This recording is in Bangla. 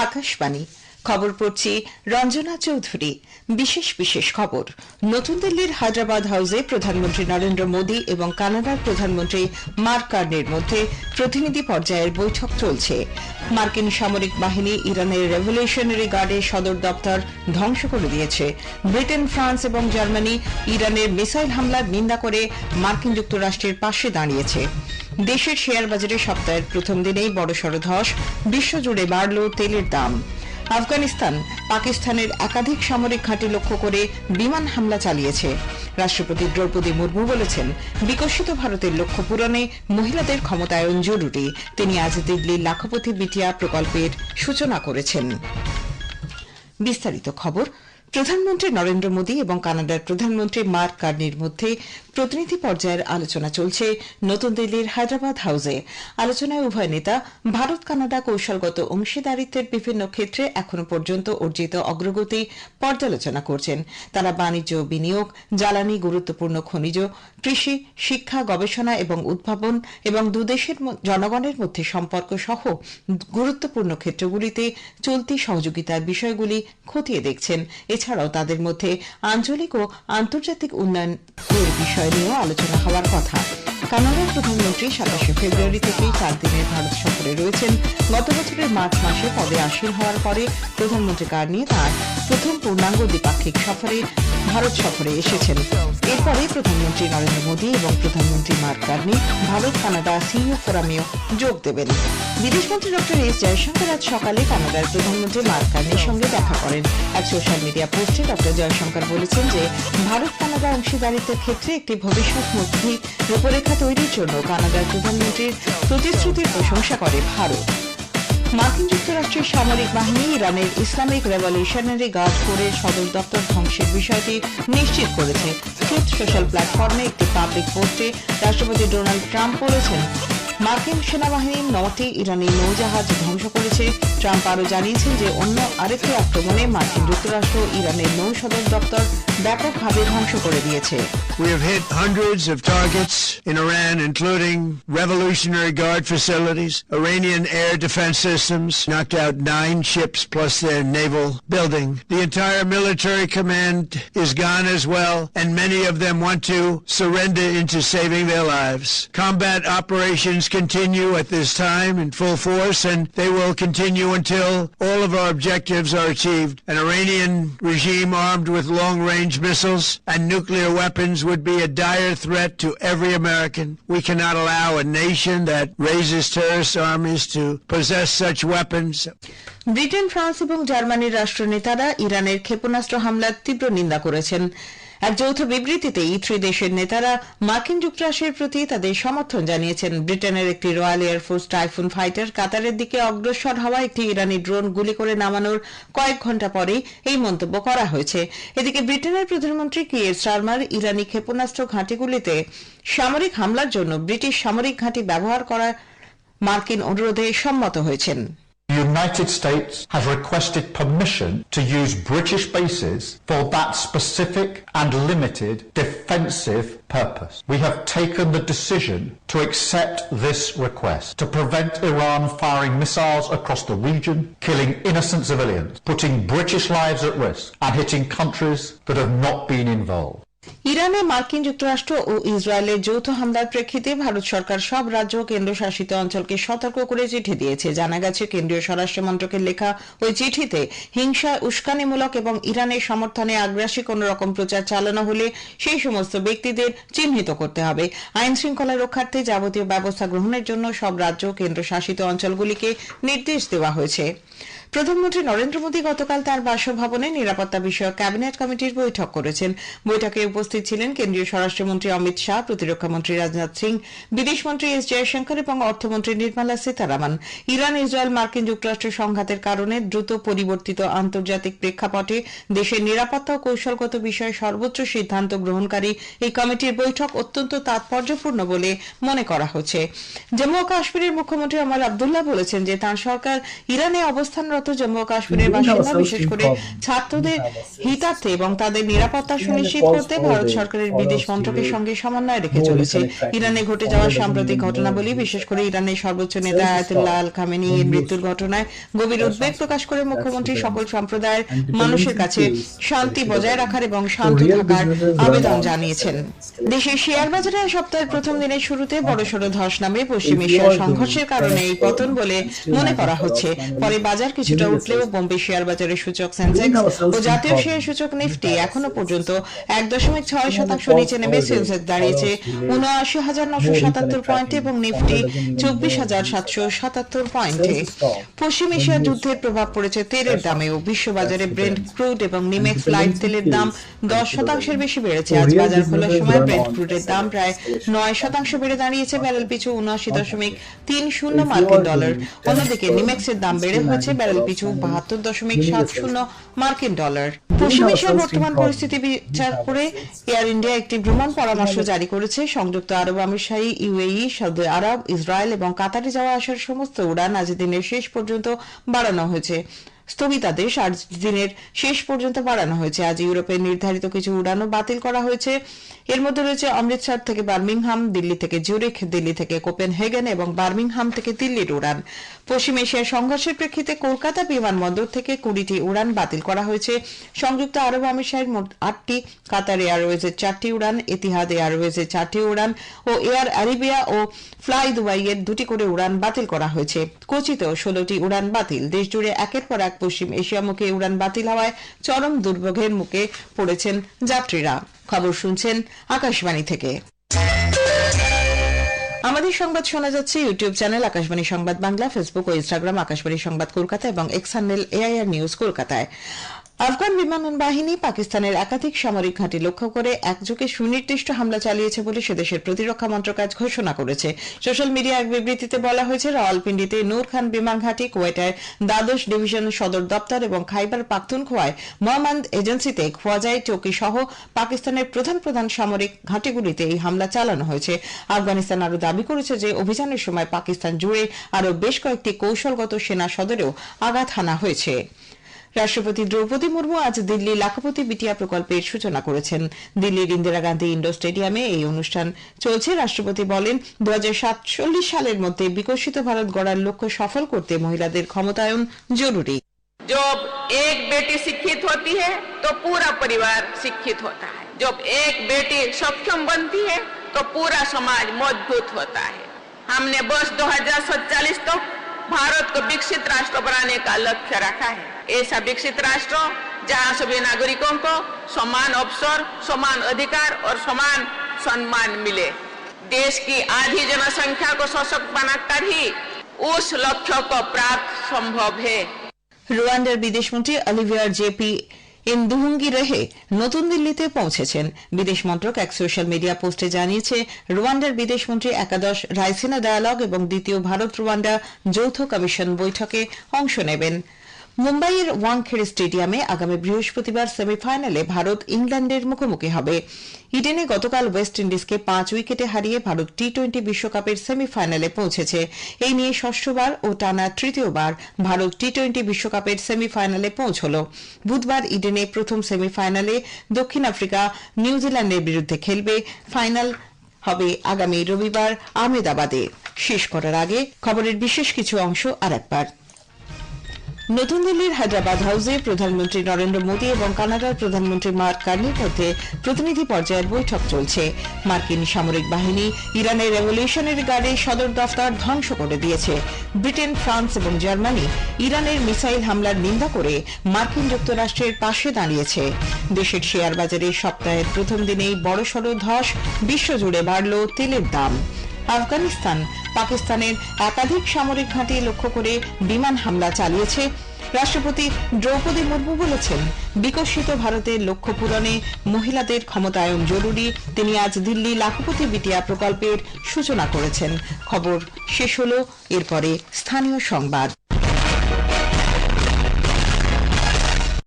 আকাশবাণী খবর পড়ছি রঞ্জনা চৌধুরী। বিশেষ খবর। নতুন দিল্লির হায়দ্রাবাদ হাউসে প্রধানমন্ত্রী নরেন্দ্র মোদী এবং কানাডার প্রধানমন্ত্রী মার্ক কার্নির মধ্যে প্রতিনিধি পর্যায়ের বৈঠক চলছে। মার্কিন সামরিক বাহিনী ইরানের রেভলিউশনারি গার্ডের সদর দপ্তর ধ্বংস করে দিয়েছে। ব্রিটেন, ফ্রান্স এবং জার্মানি ইরানের মিসাইল হামলার নিন্দা করে মার্কিন যুক্তরাষ্ট্রের পাশে দাঁড়িয়েছে। দেশের শেয়ার বাজারে সপ্তাহের প্রথম দিনেই বড়সড় ধস, বিশ্বজুড়ে বাড়ল তেলের দাম। আফগানিস্তান পাকিস্তানের একাধিক সামরিক ঘাঁটি লক্ষ্য করে বিমান হামলা চালিয়েছে। রাষ্ট্রপতি দ্রৌপদী মুর্মু বলেছেন, বিকশিত ভারতের লক্ষ্য পূরণে মহিলাদের ক্ষমতায়ন জরুরি। তিনি আজ দিল্লির লাখপতি বিটিয়া প্রকল্পের সূচনা করেছেন। বিস্তারিত খবর। প্রধানমন্ত্রী নরেন্দ্র মোদী এবং কানাডার প্রধানমন্ত্রী মার্ক কার্নির মধ্যে প্রতিনিধি পর্যায়ের আলোচনা চলছে নতুন দিল্লির হায়দ্রাবাদ হাউসে। আলোচনায় উভয় নেতা ভারত কানাডা কৌশলগত অংশীদারিত্বের বিভিন্ন ক্ষেত্রে এখনও পর্যন্ত অর্জিত অগ্রগতি পর্যালোচনা করছেন। তারা বাণিজ্য, বিনিয়োগ, জ্বালানি, গুরুত্বপূর্ণ খনিজ, কৃষি, শিক্ষা, গবেষণা এবং উদ্ভাবন এবং দুদেশের জনগণের মধ্যে সম্পর্ক সহ গুরুত্বপূর্ণ ক্ষেত্রগুলিতে চলতি সহযোগিতার বিষয়গুলি খতিয়ে দেখছেন। এছাড়াও তাদের মধ্যে আঞ্চলিক ও আন্তর্জাতিক উন্নয়নের বিষয় নিয়েও আলোচনা হওয়ার কথা। কানাডার প্রধানমন্ত্রী ২৭ ফেব্রুয়ারি থেকে ৪ দিনের ভারত সফরে রয়েছেন। গত বছরের মার্চ মাসে পদে আসীন হওয়ার পরে প্রধানমন্ত্রী কার্নি তাঁর প্রথম পূর্ণাঙ্গ দ্বিপাক্ষিক সফরে ভারত সফরে এসেছেন। এরপরে প্রধানমন্ত্রী নরেন্দ্র মোদী এবং প্রধানমন্ত্রী Mark Carney Bharat Canada CEO ফোরামেও যোগ দেবেন। বিদেশমন্ত্রী ড এস জয়শঙ্কর আজ সকালে কানাডার প্রধানমন্ত্রী মার্ক কার্নির সঙ্গে দেখা করেন। এক সোশ্যাল মিডিয়া পোস্টে ড জয়শঙ্কর বলেছেন যে ভারত কানাডা অংশীদারিত্বের ক্ষেত্রে একটি ভবিষ্যৎমুখী রূপরেখা তৈরির জন্য কানাডার প্রধানমন্ত্রীর প্রতিশ্রুতির প্রশংসা করে ভারত। মার্কিন যুক্তরাষ্ট্রের সামরিক বাহিনী ইরানের ইসলামিক রেভলিউশনারি গার্ড কোরের সদর দপ্তর ধ্বংসের বিষয়টি নিশ্চিত করেছে। ট্রুথ সোশ্যাল প্ল্যাটফর্মে একটি পাবলিক পোস্টে রাষ্ট্রপতি ডোনাল্ড ট্রাম্প বলেছেন, মার্কিন সেনাবাহিনী ৯টি ইরানি নৌজাহাজ ধ্বংস করেছে। ট্রাম্প আরও জানিয়েছেন যে অন্য আরেকটি আক্রমণে মার্কিন যুক্তরাষ্ট্র ইরানের নৌ সদর দপ্তর ব্যাপকভাবে ধ্বংস করে দিয়েছে। We have hit hundreds of targets in Iran, including Revolutionary Guard facilities, Iranian air defense systems, knocked out 9 ships plus their naval building. The entire military command is gone as well, and many of them want to surrender into saving their lives. Combat operations continue at this time in full force, and they will continue until all of our objectives are achieved. An Iranian regime armed with long-range missiles and nuclear weapons would be a dire threat to every American. We cannot allow a nation that raises terrorist armies to possess such weapons. Britain, France এবং জার্মানির রাষ্ট্রনেতারা ইরানের ক্ষেপণাস্ত্র হামলার তীব্র নিন্দা করেছেন। এক যৌথ বিবৃতিতে এই ত্রি দেশের নেতারা মার্কিন যুক্তরাষ্ট্রের প্রতি তাদের সমর্থন জানিয়েছেন। ব্রিটেনের একটি রয়্যাল এয়ারফোর্স টাইফুন ফাইটার কাতারের দিকে অগ্রসর হওয়া একটি ইরানি ড্রোন গুলি করে নামানোর কয়েক ঘণ্টা পরেই এই মন্তব্য করা হয়েছে। এদিকে ব্রিটেনের প্রধানমন্ত্রী কিয়ের স্টারমার ইরানি ক্ষেপণাস্ত্র ঘাঁটিগুলিতে সামরিক হামলার জন্য ব্রিটিশ সামরিক ঘাঁটি ব্যবহার করার মার্কিন অনুরোধে সম্মত হয়েছেন। The United States has requested permission to use British bases for that specific and limited defensive purpose. We have taken the decision to accept this request to prevent Iran firing missiles across the region, killing innocent civilians, putting British lives at risk, and hitting countries that have not been involved. ইরানে মার্কিন যুক্তরাষ্ট্র ও ইসরায়েলের যৌথ হামলার প্রেক্ষিতে ভারত সরকার সব রাজ্য ও কেন্দ্রশাসিত অঞ্চলকে সতর্ক করে চিঠি দিয়েছে। জানা গেছে, কেন্দ্রীয় স্বরাষ্ট্র মন্ত্রকের লেখা ওই চিঠিতে হিংসা, উস্কানিমূলক এবং ইরানের সমর্থনে আগ্রাসী কোন রকম প্রচার চালানো হলে সেই সমস্ত ব্যক্তিদের চিহ্নিত করতে হবে। আইন শৃঙ্খলা রক্ষার্থে যাবতীয় ব্যবস্থা গ্রহণের জন্য সব রাজ্য ও কেন্দ্রশাসিত অঞ্চলগুলিকে নির্দেশ দেওয়া হয়েছে। প্রধানমন্ত্রী নরেন্দ্র মোদী গতকাল তাঁর বাসভবনে নিরাপত্তা বিষয়ক ক্যাবিনেট কমিটির বৈঠক করেছেন। বৈঠকে উপস্থিত ছিলেন কেন্দ্রীয় স্বরাষ্ট্রমন্ত্রী অমিত শাহ, প্রতিরক্ষামন্ত্রী রাজনাথ সিং, বিদেশমন্ত্রী এস জয়শঙ্কর এবং অর্থমন্ত্রী নির্মলা সীতারামন। ইরান ইসরায়েল মার্কিন যুক্তরাষ্ট্র সংঘাতের কারণে দ্রুত পরিবর্তিত আন্তর্জাতিক প্রেক্ষাপটে দেশের নিরাপত্তা ও কৌশলগত বিষয়ে সর্বোচ্চ সিদ্ধান্ত গ্রহণকারী এই কমিটির বৈঠক অত্যন্ত তাৎপর্যপূর্ণ বলে মনে করা হচ্ছে। জম্মু ও কাশ্মীরের মুখ্যমন্ত্রী ওমর আবদুল্লাহ বলেছেন যে তাঁর সরকার ইরানে অবস্থানরত জম্মু ও কাশ্মীরের বাসিন্দা, বিশেষ করে ছাত্রদের হিতার্থে এবং তাদের নিরাপত্তা সুনিশ্চিত করতে ভারত সরকারের বিদেশ মন্ত্রকের সঙ্গে সমন্বয় রেখে চলেছে। ইরানে ঘটে যাওয়া সাম্প্রতিক ঘটনাবলী, বিশেষ করে ইরানের সর্বোচ্চ নেতা আয়াতুল্লাহ আল খামেনি এর মৃত্যুর ঘটনায় গভীর উদ্বেগ প্রকাশ করে মুখ্যমন্ত্রী সকল সম্প্রদায়ের মানুষের কাছে শান্তি বজায় রাখার এবং শান্ত থাকার আবেদন জানিয়েছেন। দেশের শেয়ার বাজারে সপ্তাহের প্রথম দিনের শুরুতে বড়সড় ধস নামে পশ্চিম এশিয়ার সংঘর্ষের কারণে এই পতন বলে মনে করা হচ্ছে। পরে বাজার কিছুটা উঠলেও বোম্বে শেয়ার বাজারের সূচক সেন্সেক্স ও জাতীয় শেয়ার সূচক নিফটি এখনো পর্যন্ত 1.6% নিচে নেমে সেন্সেক্স দাঁড়িয়েছে ৭৯,৯৭৭ পয়েন্টে এবং নিফটি ২৪,৭৭৭ পয়েন্টে। পশ্চিম এশিয়ার যুদ্ধের প্রভাব পড়েছে তেলের দামেও। বিশ্ববাজারে ব্রেন্ট ক্রুড এবং নিমেক্স লাইট তেলের দাম 10% বেশি বেড়েছে। আজ বাজার খোলার সময় ব্রেন্ট ক্রুডের দাম প্রায় 9% বেড়ে দাঁড়িয়েছে ব্যারেল পিছু ৭৯.৩০ মার্কিন ডলার। অন্যদিকে নিমেক্সের দাম বেড়ে হয়েছে ব্যারেল পিছু ৭২.৭০ মার্কিন ডলার। পশ্চিম এশিয়ার বর্তমান পরিস্থিতি বিচার করে এয়ার ইন্ডিয়া একটি ভ্রমণ পরামর্শ জারি করেছে। সংযুক্ত আরব আমিরশাহী, ইউএই, সৌদি আরব, ইসরায়েল এবং কাতারে যাওয়া আসার সমস্ত উড়ান আজ দিনের শেষ পর্যন্ত বাড়ানো হয়েছে। স্থগিতাদেশ আজ দিনের শেষ পর্যন্ত বাড়ানো হয়েছে। আজ ইউরোপের নির্ধারিত কিছু উড়ানও বাতিল করা হয়েছে। এর মধ্যে রয়েছে অমৃতসর থেকে বার্মিংহাম, দিল্লি থেকে জুরিখ, দিল্লি থেকে কোপেনহেগেন এবং বার্মিংহাম থেকে দিল্লির উড়ান। পশ্চিম এশিয়ার সংঘর্ষের প্রেক্ষিতে কলকাতা বিমানবন্দর থেকে 20টি উড়ান বাতিল করা হয়েছে। সংযুক্ত আরব আমিরশাহীর মোট 8টি, কাতার এয়ারওয়েজের 4টি উড়ান, এতিহাদ এয়ারওয়েজের 4টি উড়ান ও এয়ার আরেবিয়া ও ফ্লাই দুবাইয়ের 2টি করে উড়ান বাতিল করা হয়েছে। কোচিতেও 16টি উড়ান বাতিল। দেশজুড়ে একের পর এক পশ্চিম এশিয়ামুখী উড়ান বাতিল হওয়ায় চরম দুর্ভোগের মুখে পড়েছেন যাত্রীরা। খবর শুনছেন আকাশবাণী থেকে। আমাদের সংবাদ শোনা যাচ্ছে ইউটিউব চ্যানেল আকাশবাণী সংবাদ বাংলা, ফেসবুক ও ইনস্টাগ্রাম আকাশবাণী সংবাদ কলকাতা এবং এক্স হ্যান্ডেল এআইআর নিউজ কলকাতায়। আফগান বিমান বাহিনী পাকিস্তানের একাধিক সামরিক ঘাঁটি লক্ষ্য করে একযোগে সুনির্দিষ্ট হামলা চালিয়েছে বলে সেদেশের প্রতিরক্ষা মন্ত্রক ঘোষণা করেছে। সোশ্যাল মিডিয়ায় এক বিবৃতিতে বলা হয়েছে, রাওয়ালপিন্ডিতে নূর খান বিমান ঘাঁটি, কুয়েটার দ্বাদশ ডিভিশন সদর দপ্তর এবং খাইবার পাখতুনখোয়ায় মোহাম্মদ এজেন্সিতে খোয়াজাই চৌকি সহ পাকিস্তানের প্রধান প্রধান সামরিক ঘাঁটিগুলিতে এই হামলা চালানো হয়েছে। আফগানিস্তান আরও দাবি করেছে যে অভিযানের সময় পাকিস্তান জুড়ে আরও বেশ কয়েকটি কৌশলগত সেনা সদরেও আঘাত হানা হয়েছে। রাষ্ট্রপতি দ্রৌপদী মুর্মু আজ দিল্লি লাখপতি বিটিয়া প্রকল্পের সূচনা করেছেন। দিল্লির ইন্দিরা গান্ধী ইন্ডোর স্টেডিয়ামে এই অনুষ্ঠান চলছে। রাষ্ট্রপতি বলেন, 2047 সালের মধ্যে বিকশিত ভারত গড়ার লক্ষ্য সফল করতে মহিলাদের ক্ষমতায়ন জরুরি। जब एक बेटी शिक्षित होती है तो पूरा परिवार शिक्षित होता है। जब एक बेटी सक्षम बनती है तो पूरा समाज मजबूत होता है। हमने वर्ष 2047 तक भारत को विकसित राष्ट्र बनाने का लक्ष्य रखा है। ऐसा विकसित राष्ट्र जहां सभी नागरिकों को समान अवसर, समान अधिकार और समान सम्मान मिले। देश की आधी जनसंख्या को सशक्त बनाकर ही उस लक्ष्य को प्राप्त संभव है। রুয়ান্ডার বিদেশমন্ত্রী অলিভিয়ার জেপি ইন্দুহুঙ্গি রেহে নতুন দিল্লিতে পৌঁছেছেন। বিদেশ মন্ত্রক এক সোশ্যাল মিডিয়া পোস্টে জানিয়েছে, রুয়ান্ডার বিদেশমন্ত্রী একাদশ রাইসিনা ডায়ালগ এবং দ্বিতীয় ভারত রুয়ান্ডা যৌথ কমিশন বৈঠকে অংশ নেবেন। মুম্বাইয়ের ওয়াংখেড়ে স্টেডিয়ামে আগামী বৃহস্পতিবার সেমিফাইনালে ভারত ইংল্যান্ডের মুখোমুখি হবে। ইডেনে গতকাল ওয়েস্ট ইন্ডিজকে 5 উইকেটে হারিয়ে ভারত টি-20 বিশ্বকাপের সেমিফাইনালে পৌঁছেছে। এই নিয়ে ষষ্ঠবার ও টানা তৃতীয়বার ভারত টি-20 বিশ্বকাপের সেমিফাইনালে পৌঁছল। বুধবার ইডেনে প্রথম সেমিফাইনালে দক্ষিণ আফ্রিকা নিউজিল্যান্ডের বিরুদ্ধে খেলবে। ফাইনাল হবে আগামী রবিবার আহমেদাবাদে। শেষ করার আগে খবরের বিশেষ কিছু অংশ আরেকবার। নতুন দিল্লির হায়দ্রাবাদ হাউসে প্রধানমন্ত্রী নরেন্দ্র মোদী এবং কানাডার প্রধানমন্ত্রী মার্ক কার্নির মধ্যে প্রতিনিধি পর্যায়ের বৈঠক চলছে। মার্কিন সামরিক বাহিনী ইরানের রেভলিউশনারি গার্ডের সদর দফতর ধ্বংস করে দিয়েছে। ব্রিটেন, ফ্রান্স এবং জার্মানি ইরানের মিসাইল হামলার নিন্দা করে মার্কিন যুক্তরাষ্ট্রের পাশে দাঁড়িয়েছে। দেশের শেয়ার বাজারে সপ্তাহের প্রথম দিনেই বড়সড় ধস, বিশ্বজুড়ে বাড়ল তেলের দাম। আফগানিস্তান পাকিস্তানের একাধিক সামরিক ঘাঁটি লক্ষ্য করে বিমান হামলা চালিয়েছে। রাষ্ট্রপতি দ্রৌপদী মুর্মু বলেছেন, বিকশিত ভারতের লক্ষ্য পূরণে মহিলাদের ক্ষমতায়ন জরুরি। তিনি আজ দিল্লি লাখপতি বিটিয়া প্রকল্পের সূচনা করেছেন। খবর শেষ হল, এরপরে স্থানীয় সংবাদ।